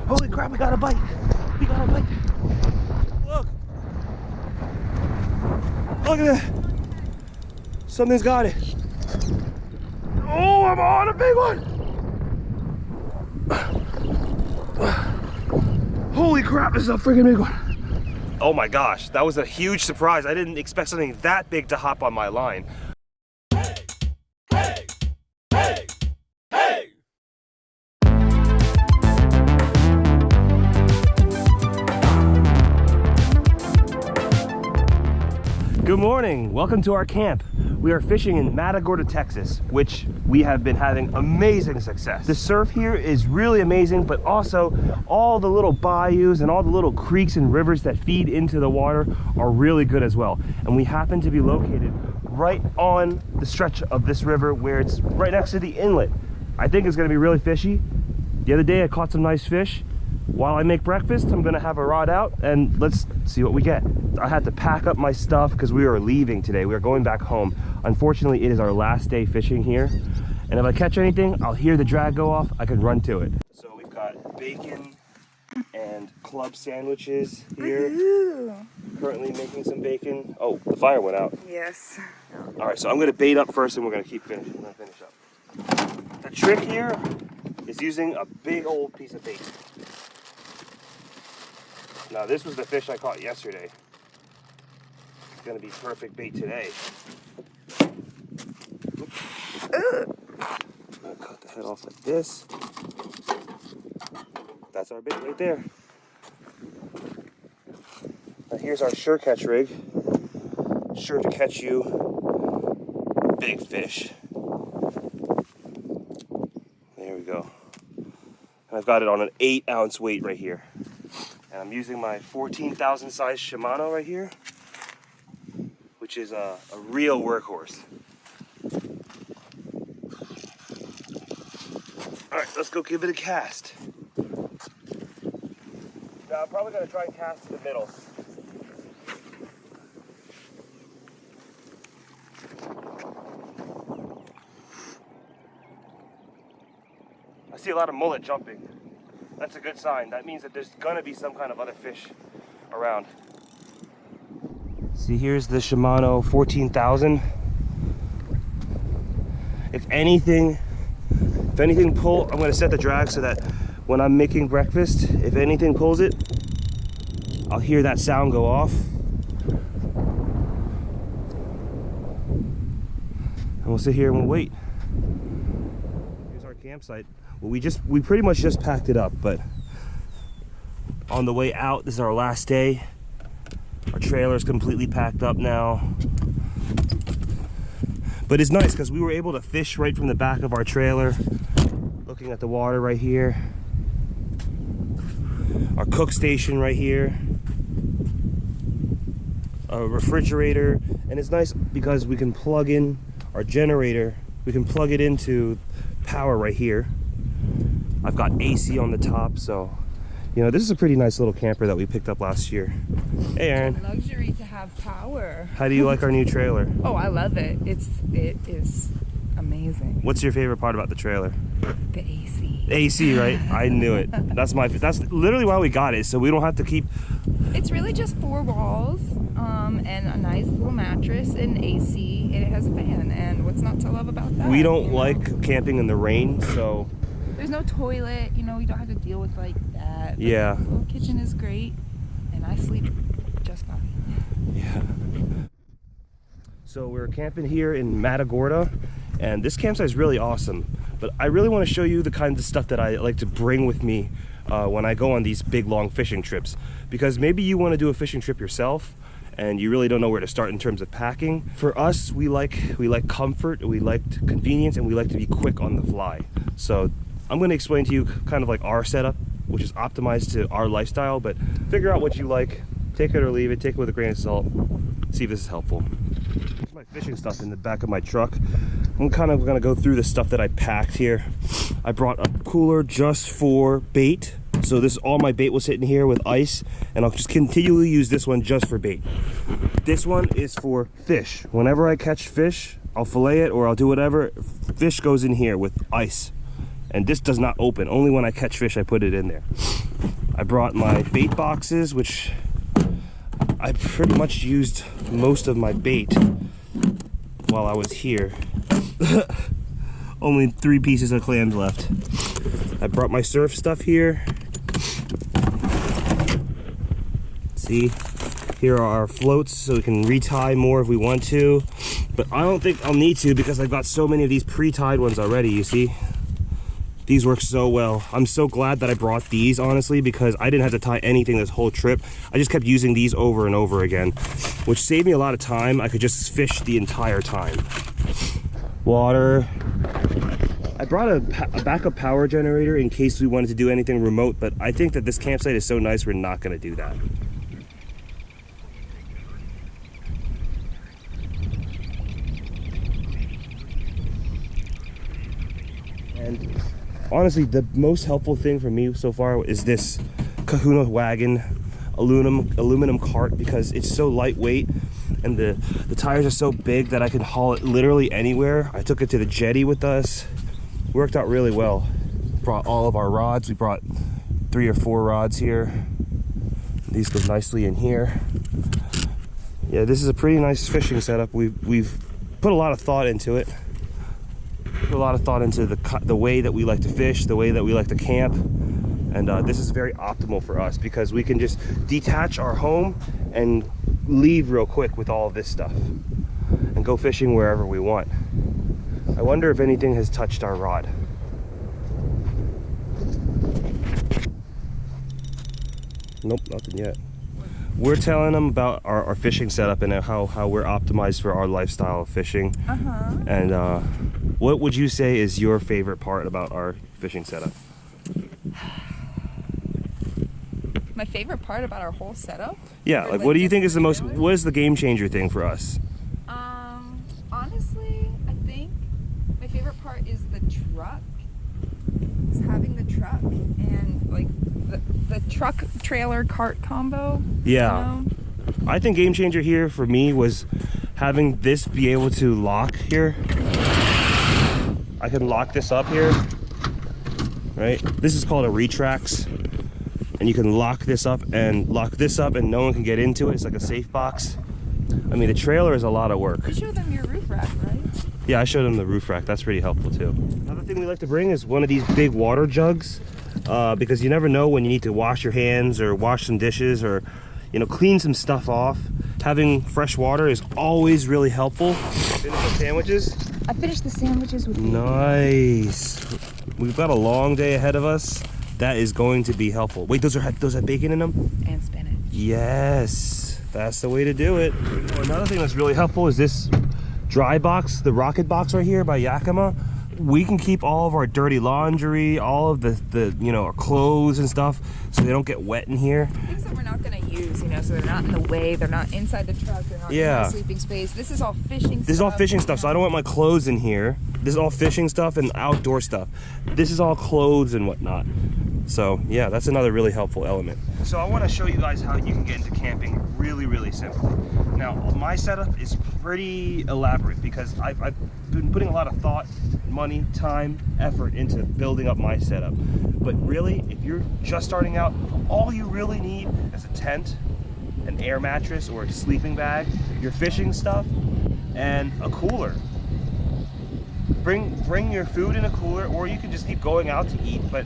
Holy crap, we got a bite. We got a bite. Look. Look at that. Something's got it. Oh, I'm on a big one. Holy crap, this is a freaking big one. Oh my gosh, that was a huge surprise. I didn't expect something that big to hop on my line. Hey, hey, hey, hey. Good morning, welcome to our camp. We are fishing in Matagorda, Texas, which we have been having amazing success. The surf here is really amazing, but also all the little bayous and all the little creeks and rivers that feed into the water are really good as well. And we happen to be located right on the stretch of this river where it's right next to the inlet. I think it's gonna be really fishy. The other day I caught some nice fish. While I make breakfast, I'm gonna have a rod out and let's see what we get. I had to pack up my stuff because we are leaving today. We are going back home. Unfortunately, it is our last day fishing here. And if I catch anything, I'll hear the drag go off, I can run to it. So we've got bacon and club sandwiches here. Currently making some bacon. Oh, the fire went out. Yes. All right, so I'm gonna bait up first and we're gonna keep finishing. I'm gonna finish up. The trick here is using a big old piece of bait. Now this was the fish I caught yesterday. It's gonna be perfect bait today. I'm gonna cut the head off like this. That's our bait right there. Now here's our sure catch rig. Sure to catch you big fish. There we go. And I've got it on an 8-ounce weight right here. And I'm using my 14,000 size Shimano right here, which is a real workhorse. All right, let's go give it a cast. Now I'm probably gonna try and cast in the middle. I see a lot of mullet jumping. That's a good sign. That means that there's gonna be some kind of other fish around. See, here's the Shimano 14,000. If anything pull, I'm gonna set the drag so that when I'm making breakfast, if anything pulls it, I'll hear that sound go off. And we'll sit here and we'll wait. Here's our campsite. Well, we pretty much just packed it up, but on the way out, this is our last day. Our trailer is completely packed up now. But it's nice because we were able to fish right from the back of our trailer, looking at the water right here. Our cook station right here. A refrigerator, and it's nice because we can plug in our generator. We can plug it into power right here. I've got AC on the top, so you know, this is a pretty nice little camper that we picked up last year. Hey, Aaron. It's a luxury to have power. How do you like our new trailer? Oh, I love it. It is amazing. What's your favorite part about the trailer? The AC. AC, right? I knew it. That's literally why we got it, so we don't have to keep. It's really just 4 walls, and a nice little mattress and AC, and it has a fan. And what's not to love about that? We don't like camping in the rain, so. There's no toilet, you know, you don't have to deal with like that. Yeah. The little kitchen is great, and I sleep just fine. Yeah. So we're camping here in Matagorda, and this campsite is really awesome. But I really want to show you the kinds of stuff that I like to bring with me when I go on these big, long fishing trips. Because maybe you want to do a fishing trip yourself, and you really don't know where to start in terms of packing. For us, we like comfort, we like convenience, and we like to be quick on the fly. So I'm going to explain to you kind of like our setup, which is optimized to our lifestyle, but figure out what you like, take it or leave it, take it with a grain of salt, see if this is helpful. Here's my fishing stuff in the back of my truck. I'm kind of going to go through the stuff that I packed here. I brought a cooler just for bait. So all my bait was sitting here with ice, and I'll just continually use this one just for bait. This one is for fish. Whenever I catch fish, I'll fillet it or I'll do whatever. Fish goes in here with ice. And this does not open. Only when I catch fish I put it in there. I brought my bait boxes, which I pretty much used most of my bait while I was here. Only 3 pieces of clams left. I brought my surf stuff here. See, here are our floats so we can retie more if we want to. But I don't think I'll need to because I've got so many of these pre-tied ones already, you see? These work so well. I'm so glad that I brought these, honestly, because I didn't have to tie anything this whole trip. I just kept using these over and over again, which saved me a lot of time. I could just fish the entire time. Water. I brought a backup power generator in case we wanted to do anything remote, but I think that this campsite is so nice, we're not gonna do that. And honestly, the most helpful thing for me so far is this Kahuna wagon aluminum cart, because it's so lightweight and the tires are so big that I can haul it literally anywhere. I took it to the jetty with us. Worked out really well. Brought all of our rods. We brought 3 or 4 rods here. These go nicely in here. Yeah, this is a pretty nice fishing setup. We've put a lot of thought into it. Put a lot of thought into the way that we like to fish, the way that we like to camp. And this is very optimal for us because we can just detach our home and leave real quick with all of this stuff and go fishing wherever we want. I wonder if anything has touched our rod. Nope, nothing yet. We're telling them about our fishing setup and how we're optimized for our lifestyle of fishing. And what would you say is your favorite part about our fishing setup? My favorite part about our whole setup? Yeah, like what do you think is the most, what is the game changer thing for us? Honestly, I think my favorite part is the truck. Is having the truck and like the truck trailer cart combo. Yeah. You know? I think game changer here for me was having this be able to lock here. I can lock this up here, right? This is called a retrax. And you can lock this up and no one can get into it. It's like a safe box. I mean, the trailer is a lot of work. You showed them your roof rack, right? Yeah, I showed them the roof rack. That's pretty helpful too. Another thing we like to bring is one of these big water jugs because you never know when you need to wash your hands or wash some dishes or, you know, clean some stuff off. Having fresh water is always really helpful. Finish the sandwiches? I finished the sandwiches with you. Nice. We've got a long day ahead of us. That is going to be helpful. Wait, those have bacon in them? And spinach. Yes, that's the way to do it. Another thing that's really helpful is this dry box, the rocket box right here by Yakima. We can keep all of our dirty laundry, all of the you know, our clothes and stuff, so they don't get wet in here. Things that we're not going to use, you know, so they're not in the way, they're not inside the truck, they're not in the sleeping space. This is all fishing stuff. This is all fishing stuff, so I don't want my clothes in here. This is all fishing stuff and outdoor stuff. This is all clothes and whatnot. So yeah, that's another really helpful element. So I want to show you guys how you can get into camping really, really simply. Now, my setup is pretty elaborate because I've been putting a lot of thought, money, time, effort into building up my setup. But really, if you're just starting out, all you really need is a tent, an air mattress or a sleeping bag, your fishing stuff, and a cooler. Bring your food in a cooler, or you can just keep going out to eat. But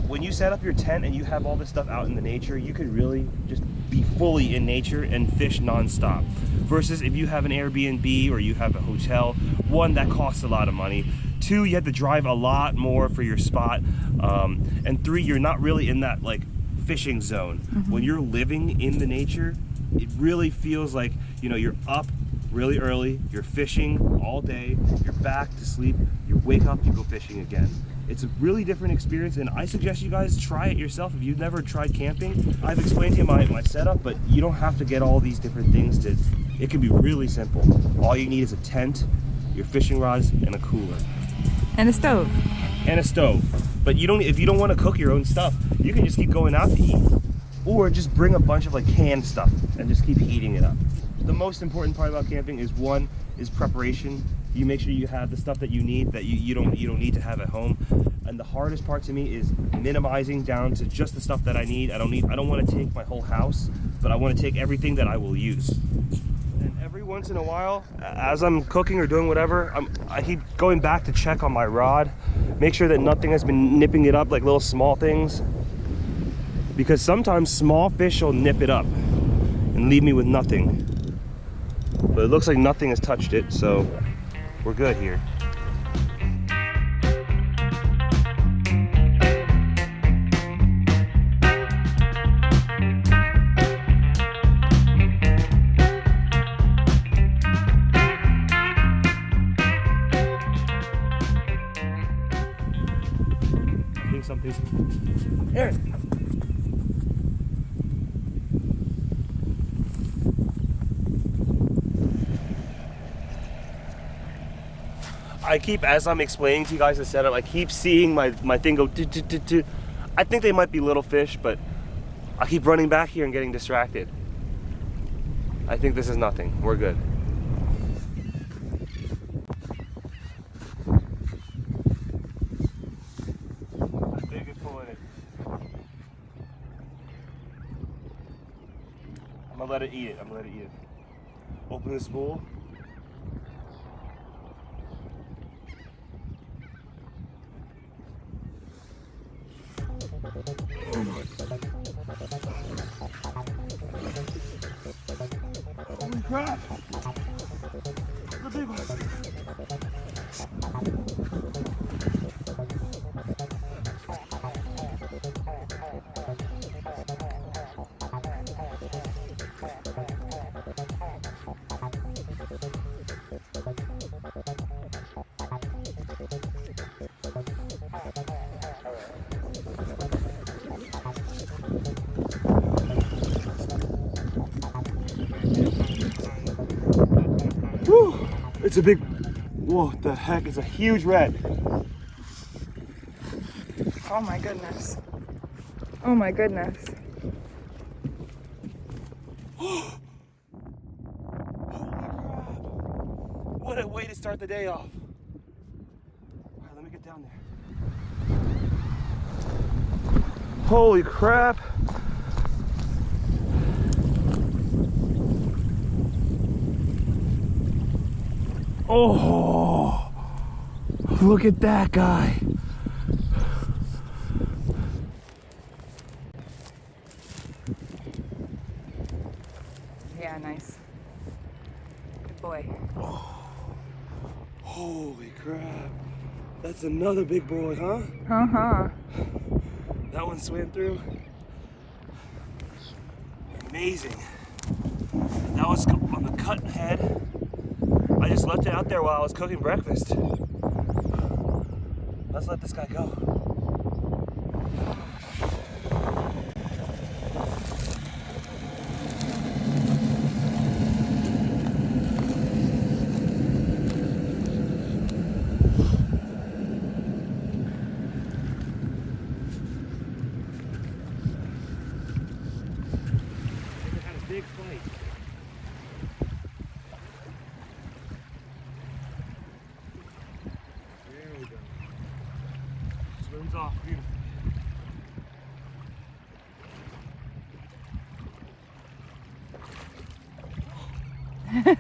when you set up your tent and you have all this stuff out in the nature, you could really just be fully in nature and fish non-stop. Versus if you have an Airbnb or you have a hotel, one, that costs a lot of money. Two, you have to drive a lot more for your spot. And three, you're not really in that like fishing zone. When you're living in the nature, it really feels like, you know, you're up really early, you're fishing all day, you're back to sleep, you wake up, you go fishing again. It's a really different experience, and I suggest you guys try it yourself if you've never tried camping. I've explained to you my setup, but you don't have to get all these different things. It can be really simple. All you need is a tent, your fishing rods, and a cooler. And a stove. And a stove. But if you don't want to cook your own stuff, you can just keep going out to eat. Or just bring a bunch of like canned stuff and just keep heating it up. The most important part about camping is preparation. You make sure you have the stuff that you need that you don't need to have at home. And the hardest part to me is minimizing down to just the stuff that I need. I don't want to take my whole house, but I want to take everything that I will use. And every once in a while, as I'm cooking or doing whatever, I keep going back to check on my rod, make sure that nothing has been nipping it up, like little small things. Because sometimes small fish will nip it up and leave me with nothing. But it looks like nothing has touched it, so we're good here. I think something's... Aaron! I keep, as I'm explaining to you guys the setup, I keep seeing my thing go do. I think they might be little fish, but I keep running back here and getting distracted. I think this is nothing. We're good. I think it's pulling it. I'm gonna let it eat it. Open the spool. Holy crap! The big one! Woo! It's a big, whoa, the heck, it's a huge red. Oh my goodness. Oh my goodness. Holy crap. What a way to start the day off. All right, let me get down there. Holy crap. Oh, look at that guy. Yeah, nice. Good boy. Oh, holy crap. That's another big boy, huh? Uh-huh. That one swam through. Amazing. That was on the cut head. I just left it out there while I was cooking breakfast. Let's let this guy go. They had a big fight. Swims off beautifully.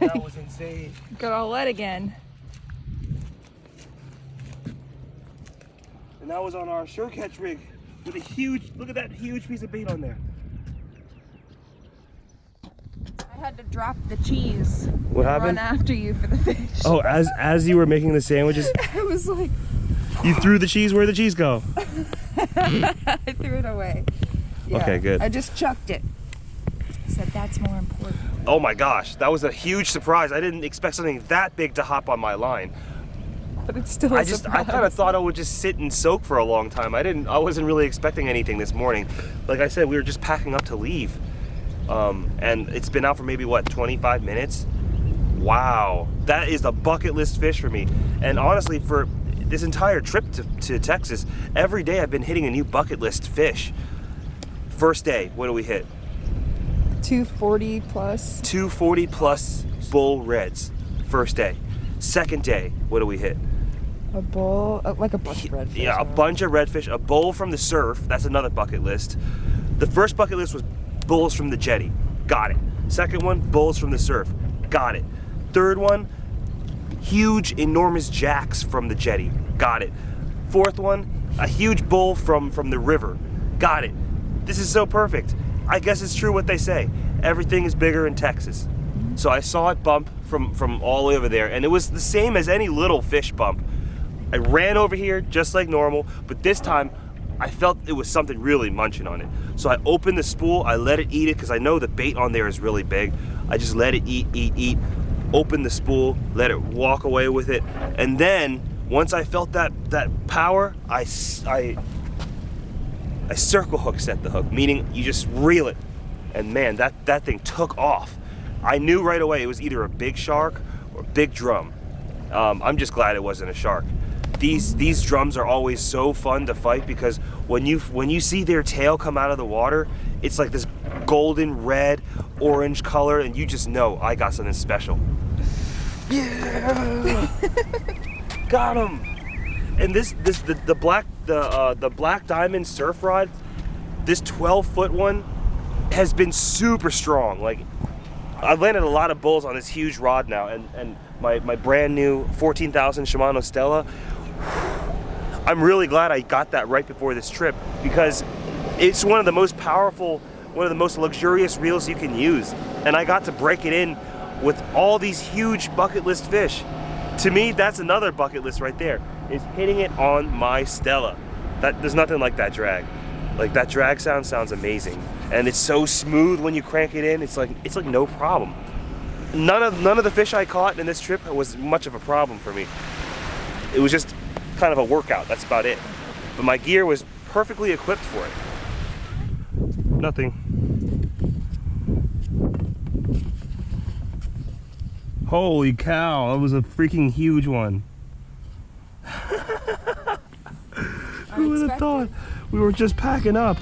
That was insane. Got all wet again. And that was on our sure catch rig with a huge, look at that huge piece of bait on there. I had to drop the cheese. What happened? Run after you for the fish. Oh, as you were making the sandwiches, I was like, you threw the cheese. Where'd the cheese go? I threw it away. Yeah, Okay, good. I just chucked it. Said that's more important. Oh my gosh, that was a huge surprise. I didn't expect something that big to hop on my line. But it's still I kind of thought it would just sit and soak for a long time. I wasn't really expecting anything this morning. Like I said, we were just packing up to leave. And it's been out for maybe what, 25 minutes? Wow, that is a bucket list fish for me. And honestly, for this entire trip to Texas, every day I've been hitting a new bucket list fish. First day, what do we hit? 240 plus. 240 plus bull reds, first day. Second day, what do we hit? A bowl, like a bunch of redfish. Yeah, a bunch of redfish, a bowl from the surf. That's another bucket list. The first bucket list was bulls from the jetty. Got it. Second one, bulls from the surf. Got it. Third one, huge, enormous jacks from the jetty. Got it. Fourth one, a huge bull from the river. Got it. This is so perfect. I guess it's true what they say. Everything is bigger in Texas. So I saw it bump from all the way over there, and it was the same as any little fish bump. I ran over here just like normal, but this time I felt it was something really munching on it. So I opened the spool, I let it eat it, because I know the bait on there is really big. I just let it eat, open the spool, let it walk away with it, and then once I felt that power, I circle hook set the hook, meaning you just reel it, and man, that thing took off. I knew right away it was either a big shark or a big drum. I'm just glad it wasn't a shark. These drums are always so fun to fight, because when you see their tail come out of the water, it's like this golden red orange color, and you just know I got something special. Yeah. Got him. And the black diamond surf rod, this 12-foot one, has been super strong. Like, I've landed a lot of bulls on this huge rod now, and my brand new 14,000 Shimano Stella, I'm really glad I got that right before this trip, because it's one of the most powerful, one of the most luxurious reels you can use, and I got to break it in with all these huge bucket list fish. To me, that's another bucket list right there, is hitting it on my Stella. There's nothing like that drag. Like, that drag sounds amazing, and it's so smooth when you crank it in. It's like no problem. None of the fish I caught in this trip was much of a problem for me. It was just kind of a workout, that's about it. But my gear was perfectly equipped for it. Nothing. Holy cow, that was a freaking huge one. Who would have thought? We were just packing up.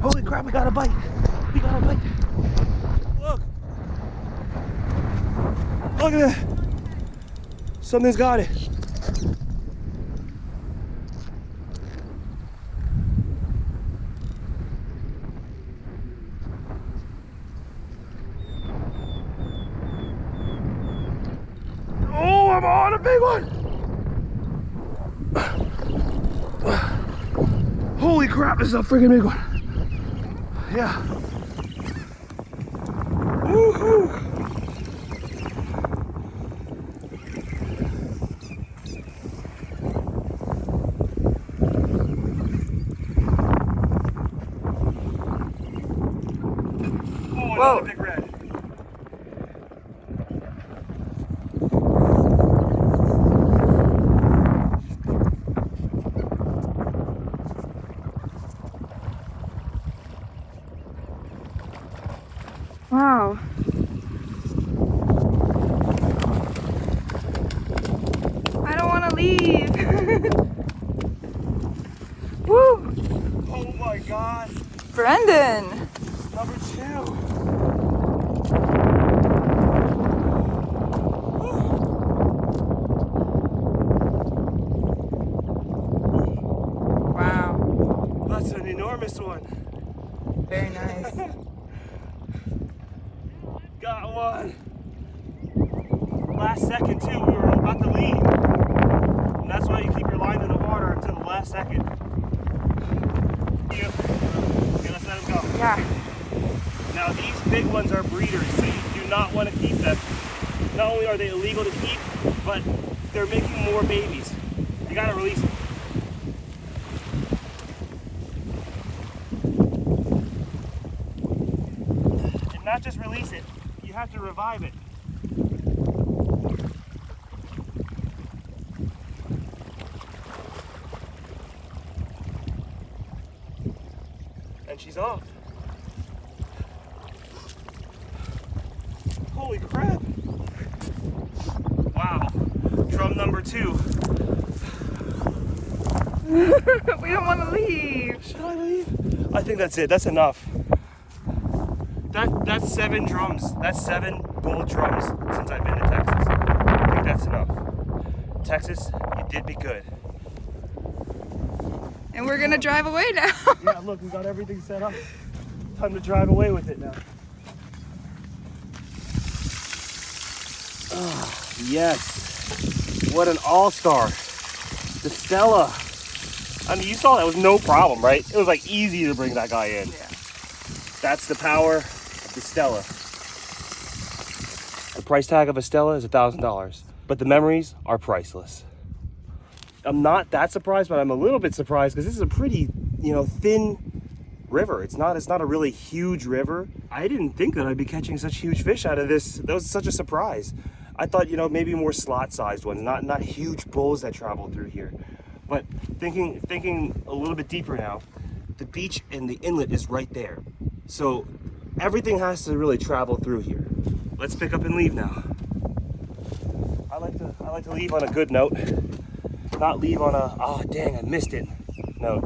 Holy crap, we got a bite. We got a bite. Look. Look at that. Something's got it. Oh, I'm on a big one. Holy crap, this is a freaking big one. Yeah. Woohoo! Oh, another big red. Wow. I don't want to leave. Woo! Oh my God. Brendon. Number 2. Wow. That's an enormous one. Very nice. Got one. Last second too, we were about to leave. And that's why you keep your line in the water until the last second. Okay, let's let him go. Yeah. Now these big ones are breeders, so you do not want to keep them. Not only are they illegal to keep, but they're making more babies. You gotta release them. And not just release it, you have to revive it. She's off. Holy crap. Wow. Drum number 2. We don't want to leave. Should I leave? I think that's it. That's enough. That's 7 drums. That's 7 bull drums since I've been to Texas. I think that's enough. Texas, you did me good. And we're gonna drive away now. Yeah, look, we got everything set up. Time to drive away with it now. Oh, yes. What an all-star. The Stella. I mean, you saw that was no problem, right? It was like easy to bring that guy in. Yeah. That's the power of the Stella. The price tag of a Stella is $1,000, but the memories are priceless. I'm not that surprised, but I'm a little bit surprised because this is a pretty, thin river. It's not a really huge river. I didn't think that I'd be catching such huge fish out of this. That was such a surprise. I thought, maybe more slot-sized ones, not huge bulls that travel through here. But thinking a little bit deeper now, the beach and the inlet is right there. So everything has to really travel through here. Let's pick up and leave now. I like to leave on a good note, not leave on a, oh dang, I missed it note.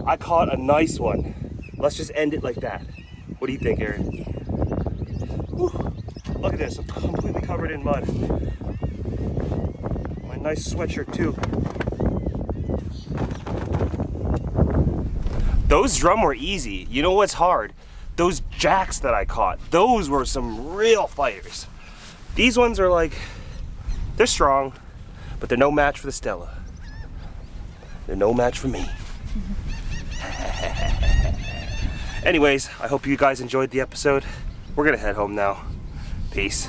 I caught a nice one. Let's just end it like that. What do you think, Erin? Whew. Look at this, I'm completely covered in mud. My nice sweatshirt too. Those drum were easy. You know what's hard? Those jacks that I caught, those were some real fighters. These ones are like, they're strong, but they're no match for the Stella. They're no match for me. Anyways, I hope you guys enjoyed the episode. We're gonna head home now. Peace.